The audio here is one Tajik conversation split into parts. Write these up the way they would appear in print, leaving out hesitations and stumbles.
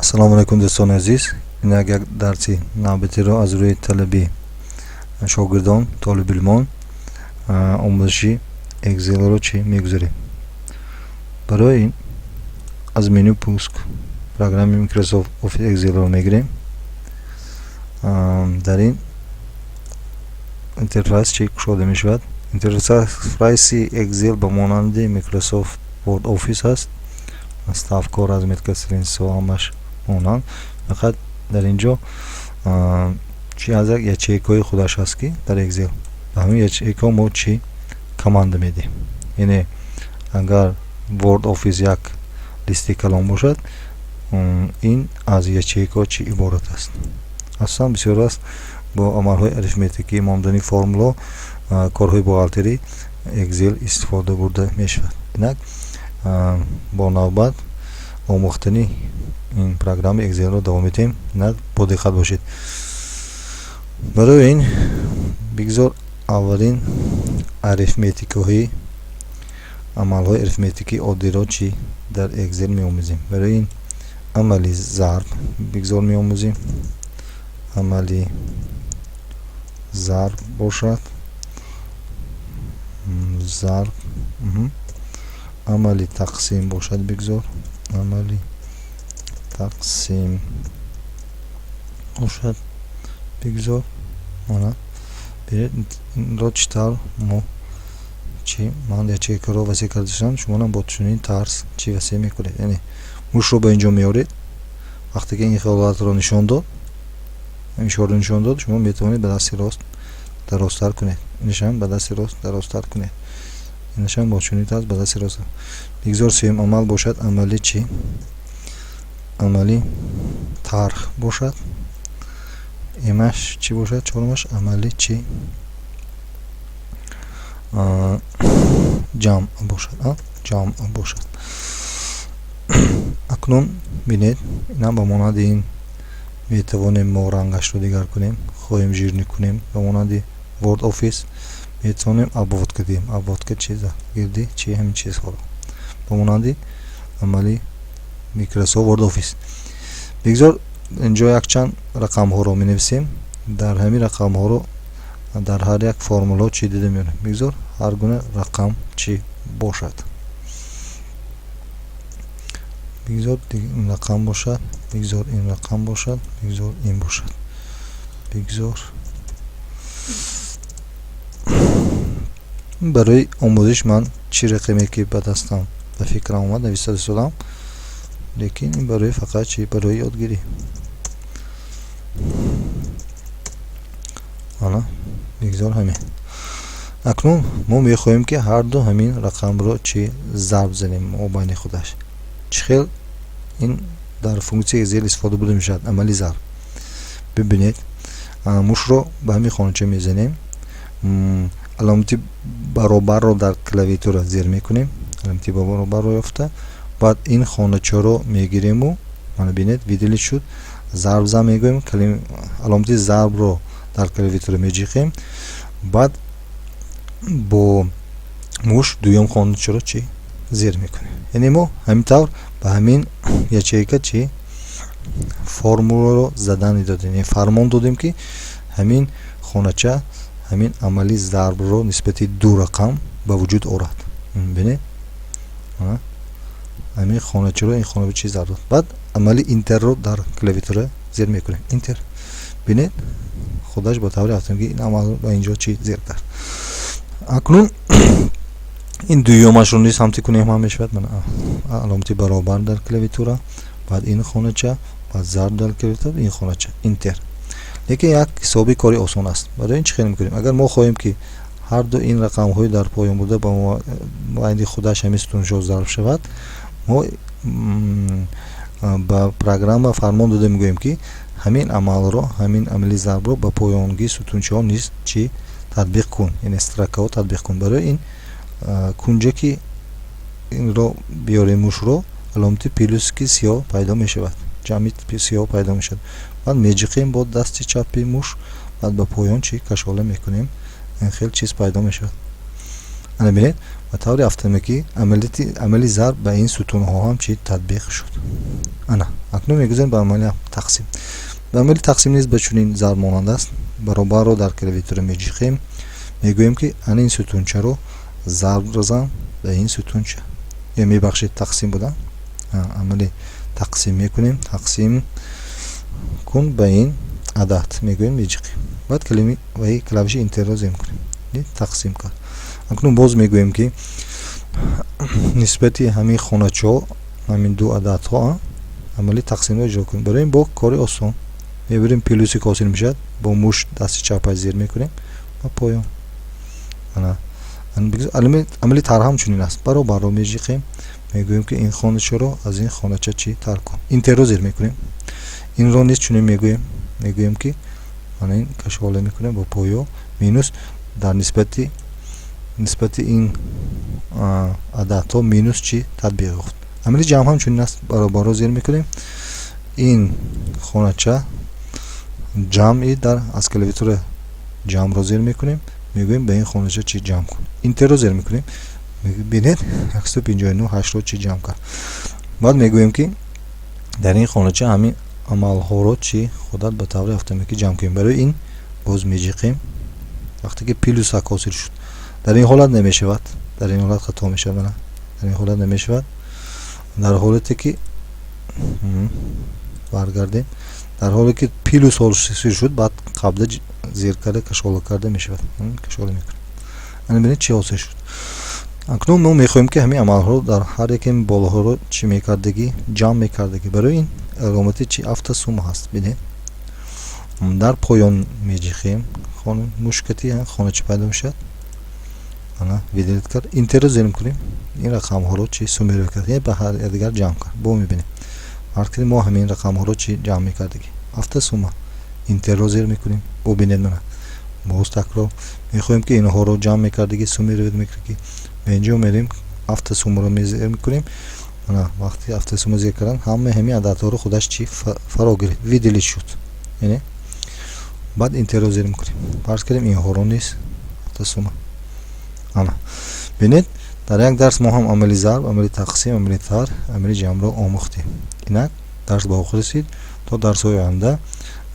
Assalomu alaykum do'ston aziz. Agar darsi navbatiro az ro'y talabi shogirdon tolib ilmon omuzishi Excel چی میگذاریم. برای این از منو پوسک پروگرام میکروسافت اوفیس اکسل رو میگیریم. در این اینترفیس چی شده میشود. اینترفیس اکسل به مانند میکروسافت ورد اوفیس است. استاف کار از متکسرین سوامش مانند فقط در اینجا چی از یک چیکای خودش هست که در اکسل همین یک چیکا ما چی کاماند میدیم. یعنی اگر ورد اوفیس یک لیستی کلام باشد این از یک چیکا چی عبارت است. اصلا بسیار است با عملهای اریتمتیکی ماندنی فرمولا کارهای بوغالتری اکسل استفاده برده میشود. اینک با نوبت آموختنی این پروگرام اکسل رو دوام میدیم. نه با دقت باشید. برای این بگذار اولین اریتمتیکی عملهای اریتمتیکی عادی را چی در اکسل می آموزیم. برای این عملی ضرب بگذار می آموزیم. عملی ضرب باشد. ضرب عملی تقسیم باشد. بگذار عملی تقسیم باشد. بگذار مانا برید را چطور ما چی من در چه کارو وسیع کردشم شما هم با چنین طرز چی وسیع میکنید. یعنی موش رو به اینجا میارید. وقتی که این خیالات رو نشان داد این اشاره رو نشان داد شما میتونید به دست راست درازتر کنید. اینشم به دست راست درازتر کنید. اینشم با چنین طرز به دست راست. بگذار سوم عمل باشد. عملی چی عملی طرح باشد. ایمش چی باشد؟ چهارمش عملی چی جمع باشد. جمع باشد. اکنون بینید اینا با مانند این میتوانیم ما رنگش رو دیگر کنیم. خواهیم ژیرنی کنیم. با مانند ورد اوفیس میتوانیم آباد کنیم. آباد که چیزا گردی چی همین چیز ها با مانند عملی میکروسافت ورد اوفیس. بگذار اینجا یک چند رقم ها رو می نویسیم. در همین رقم ها رو در هر یک فرمولا چی دیده میونه. بگذار هر گونه رقم چی باشد. بگذار این رقم باشد. بگذار این رقم باشد. بگذار این باشد. بگذار برای آموزش من چی رقمی که به دستم به فکرم اومد نوشته شدم. لیکن این برای فقط چی برای یادگیری. حالا بگذار همین. اکنون ما میخواهیم که هر دو همین رقم رو چی ضرب زنیم مابین خودش. چخیل این در فونکسی اکسل استفاده بوده میشد. عملی ضرب. ببینید موش رو به همین خانچه میزنیم. علامتی برابر رو در کلاویاتور زیر میکنیم. علامتی برابر رو یافته. بعد این خانچه رو میگیریم و من ببینید ویدیلی شد. ضرب زم میگویم. علامتی ضرب رو در کلاویاتور میجیخیم. بعد با موش دویم خانچه رو چی زیر میکنیم. یعنی ما همینطور به همین یچیکا چی فرمولا رو زدن دادیم. یعنی فرمان دادیم که همین خانچه همین عملی ضرب رو نسبت دو رقم به وجود آورد. ببینید همین خانچه رو این خانه به چی ضرب داد. بعد عملی اینتر رو در کلاویاتور زیر میکنیم. اینتر. ببینید خودش با طور اتوماتیک این عمل با اینجا چی زیر کرد. اکنون این دویومش رو نیست همتی کنیم هم میشود. من علامتی برابر در کلاویاتور. بعد این خانچه بعد ضرب در کلاویاتور این خانچه اینتر. لیکن یک حسابی کاری آسان است. برای این چه خیلی میکنیم. اگر ما خواهیم که هر دو این رقم های در پایان بوده با معنی خودش همین ستونش ضرب شود ما با پروگرام فرمان داده میگوییم که همین عمل رو همین عملی ضرب رو با پایانگی ستونچه ها نیست چی تطبیق کن. یعنی استرکه ها تطبیق کن. برای این کنجه که این رو بیاریم موش رو علامتی پلوس کی سیاه پیدا می شود. جمعیت سیاه پیدا می شود. بعد میجیخیم با دست چپی موش. بعد با پایان چی کشاله میکنیم. این خیلی چیز پیدا می شود. انا ببینید به طور اتوماتیکی عملی ضرب به این ستون ها هم چی تطبیق شد. ана акнун мегузарем ба амали тақсим. ба амали тақсим низ ба чунин зарб монанд аст. баробарро дар клавиатура меҷиқем, мегӯем ки ана ин сутунчаро зарб разан ба ин сутунча, ё мебахшед тақсим буда, амали тақсим мекунем, тақсим кун ба ин адад мегӯем, меҷиқем. баъд клавиши интерро зер мекунем, тақсим кард. акнун боз мегӯем ки нисбати ҳамин хоначаҳо, ҳамин ду ададҳо амали тақсимро иҷро кунем. барои ин бо кори осон мебарем плюси ки ҳосил мешавад, бо муш дасти чапаш зер мекунем ва поён. амали тар ҳам чунин аст. баробарро меҷиқем, мегӯем ки ин хоначаро аз ин хонача чӣ тар кун. интерро зер мекунем. инро низ чунин мегӯем ки мана ин кашола мекунем бо поё минус дар нисбати ин ададҳо минус чӣ татбиқ ёфт. амали ҷамъ ҳам чунин аст. баробарро зер мекунем. ин хонача ҷамъи дар аз клавиатура ҷамъро зер мекунем, мегӯем ба ин хонача чӣ ҷамъ кун. интерро зер мекунем. бинед 159 8ро чӣ ҷамъ кард. баъд мегӯем ки дар ин хонача ҳамин амалҳоро чӣ худат ба таври автоматикӣ ҷамъ кунем. барои ин боз меҷиқем. вақте ки плюсак ҳосил шуд, дар ин ҳолат намешавад, дар ин ҳолат хато мешавад, дар ин ҳолат намешавад. дар ҳолате ки баргардем, дар ҳоле ки плюс ҳосил шуд, баъд қабла зер карда кашола карда мешавад. кашола мекунем. ана бинед чӣ ҳосил шуд. акнун мо мехоҳем ки ҳамин амалҳоро дар ҳар яке болоҳоро чӣ мекардагӣ, ҷамъ мекардагӣ. барои ин аломати чӣ автосумма ҳаст. бинед дар поён меҷиқем, мушкати хонача пайдо мешавад. ана видеот кард. интерро зер мекунем. ин рақамҳоро чӣ суммировать кард, ба ҳар якдигар ҷамъ кард. бо мебинем вақте ки мо ҳамин рақамҳоро чӣ ҷамъ мекардагӣ. автосумма. интерро зер мекунем. бо бинед мана боз такрор мехоҳем ки инҳоро ҷамъ мекардагӣ, суммировать мекардагӣ. ба инҷо мерем, автосуммаро зер мекунем. ана вақти автосумма зер кардан ҳама ҳамин ададҳоро худаш чӣ фаро гирифт, виделит шуд. яъне баъд интерро зер мекунем. фарз кардем инҳоро низ автосумма. ана бинед дар як дарс мо ҳам амали зарб, амали тақсим, амали тар, амали ҷамъро омӯхтем. инак дарс ба охир расид. то дарсҳои оянда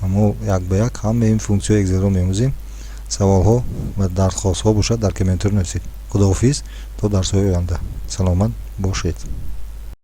мо як ба як ҳамаи ин функсияҳои экселро меомӯзем. саволҳо ва дархостҳо бошад дар комментариё нависед. худоҳофиз то дарсҳои оянда. саломат бошед.